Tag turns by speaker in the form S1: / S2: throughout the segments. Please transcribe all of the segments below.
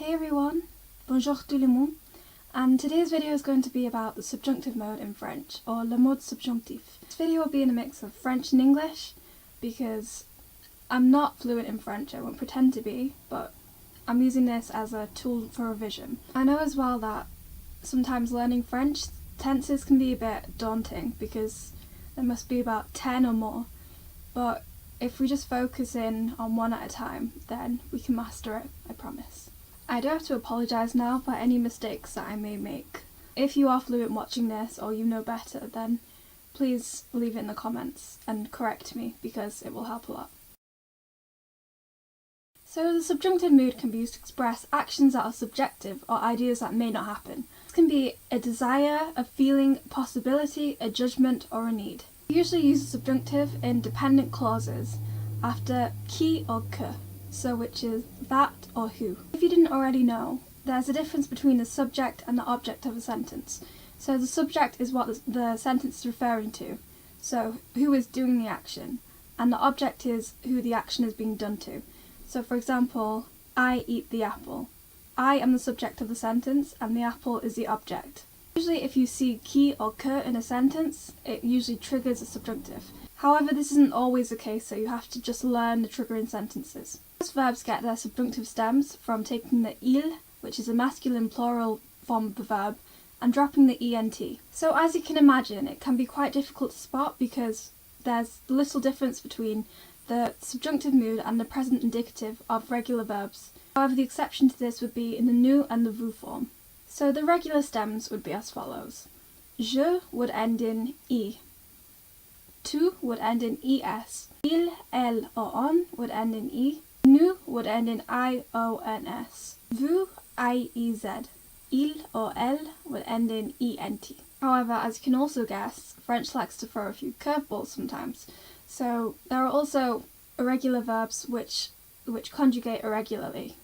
S1: Hey everyone, bonjour tout le monde, and today's video is going to be about the subjunctive mode in French, or le mode subjonctif. This video will be in a mix of French and English, because I'm not fluent in French, I won't pretend to be, but I'm using this as a tool for revision. I know as well that sometimes learning French tenses can be a bit daunting, because there must be about 10 or more, but if we just focus in on one at a time, then we can master it, I promise. I do have to apologise now for any mistakes that I may make. If you are fluent watching this or you know better, then please leave it in the comments and correct me, because it will help a lot. So the subjunctive mood can be used to express actions that are subjective or ideas that may not happen. This can be a desire, a feeling, a possibility, a judgment or a need. We usually use the subjunctive in dependent clauses after qui or que, so which is that or who. If you didn't already know, there's a difference between the subject and the object of a sentence. So the subject is what the sentence is referring to, so who is doing the action, and the object is who the action is being done to. So for example, I eat the apple. I am the subject of the sentence and the apple is the object. Usually if you see qui or que in a sentence, it usually triggers a subjunctive. However, this isn't always the case, so you have to just learn the triggering sentences. Most verbs get their subjunctive stems from taking the il, which is a masculine plural form of the verb, and dropping the ent. So as you can imagine, it can be quite difficult to spot because there's little difference between the subjunctive mood and the present indicative of regular verbs. However, the exception to this would be in the nous and the vous form. So the regular stems would be as follows. Je would end in I. Tout would end in es. Il, elle, or on would end in I. Nous would end in ions. Vous, iez. Il or elle would end in ent. However, as you can also guess, French likes to throw a few curveballs sometimes. So there are also irregular verbs which conjugate irregularly.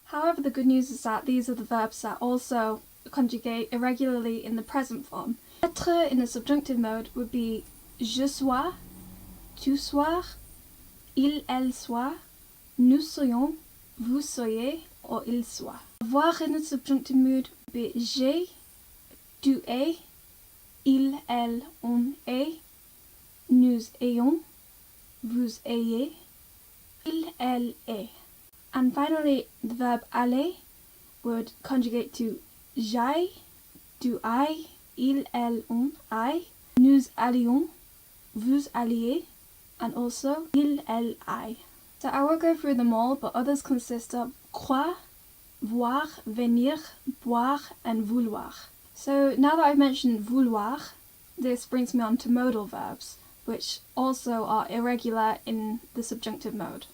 S1: However, the good news is that these are the verbs that also conjugate irregularly in the present form. Être in the subjunctive mode would be je sois, tu sois, il, elle soit, nous soyons, vous soyez, or il soit. Avoir in the subjunctive mood would be j'ai, tu es, il, elle, on est, nous ayons, vous ayez, il, elle est. And finally, the verb aller would conjugate to j'aille, tu ailles, il, elle, on aille, nous allions, vous alliez, and also il, elle, aille. So I won't go through them all, but others consist of croire, voir, venir, boire, and vouloir. So now that I've mentioned vouloir, this brings me on to modal verbs, which also are irregular in the subjunctive mode.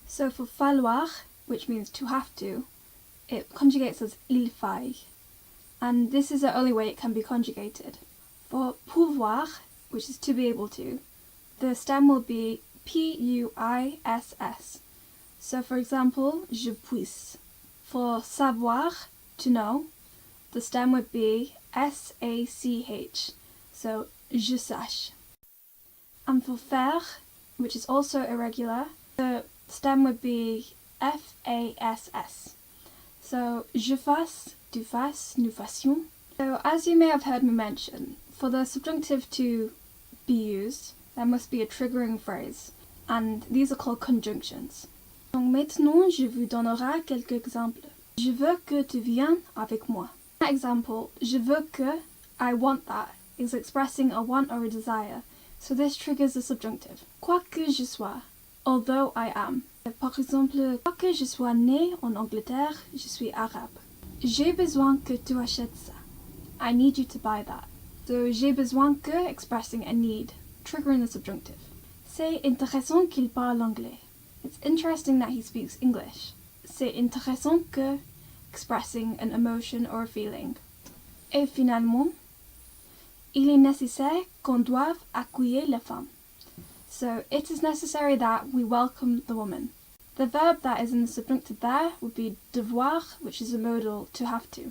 S1: So for falloir, which means to have to, it conjugates as il faille, and this is the only way it can be conjugated. For pouvoir, which is to be able to, the stem will be puiss. So for example, je puisse. For savoir, to know, the stem would be sach, so je sache. And for faire, which is also irregular, the stem would be fass. So je fasse, tu fasses, nous fassions. So as you may have heard me mention, for the subjunctive to be used, there must be a triggering phrase, and these are called conjunctions. Donc maintenant, je vous donnerai quelques exemples. Je veux que tu viennes avec moi. That example, je veux que, I want that, is expressing a want or a desire, so this triggers the subjunctive. Quoi que je sois, although I am. Par exemple, quoi que je sois né en Angleterre, je suis arabe. J'ai besoin que tu achètes ça. I need you to buy that. So j'ai besoin que expressing a need, triggering the subjunctive. C'est intéressant qu'il parle anglais. It's interesting that he speaks English. C'est intéressant que, expressing an emotion or a feeling. Et finalement, il est nécessaire qu'on doive accueillir la femme. So it is necessary that we welcome the woman. The verb that is in the subjunctive there would be devoir, which is a modal to have to.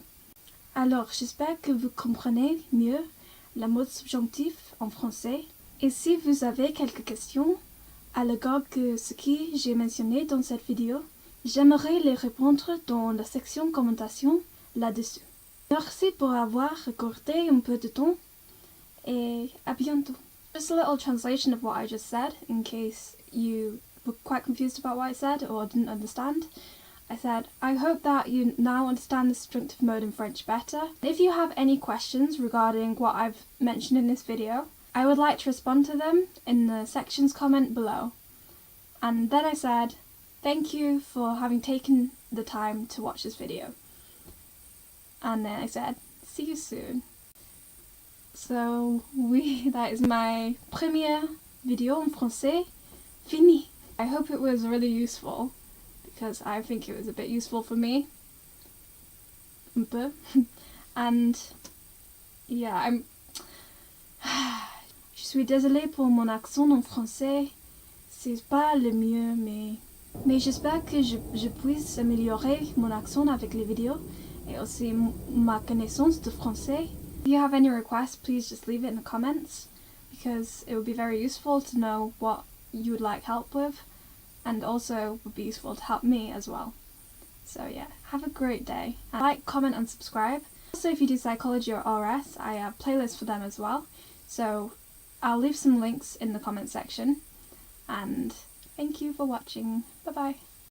S1: Alors, j'espère que vous comprenez mieux le mot subjonctif en français. Et si vous avez quelques questions à l'égard de ce que j'ai mentionné dans cette vidéo, j'aimerais les répondre dans la section commentation là-dessus. Merci pour avoir accordé un peu de temps et à bientôt. Just a little translation of what I just said in case you were quite confused about what I said or didn't understand. I said, I hope that you now understand the subjunctive mode in French better. If you have any questions regarding what I've mentioned in this video, I would like to respond to them in the sections comment below. And then I said, thank you for having taken the time to watch this video. And then I said, see you soon. So that is my première vidéo en français fini. I hope it was really useful because I think it was a bit useful for me. Un peu. And yeah, je suis désolée pour mon accent en français. C'est pas le mieux, mais j'espère que je puisse améliorer mon accent avec les vidéos et aussi ma connaissance de français. If you have any requests, please just leave it in the comments because it would be very useful to know what you would like help with, and also would be useful to help me as well. So yeah, have a great day. And like, comment and subscribe. Also, if you do psychology or RS, I have playlists for them as well. So I'll leave some links in the comment section. And thank you for watching. Bye bye.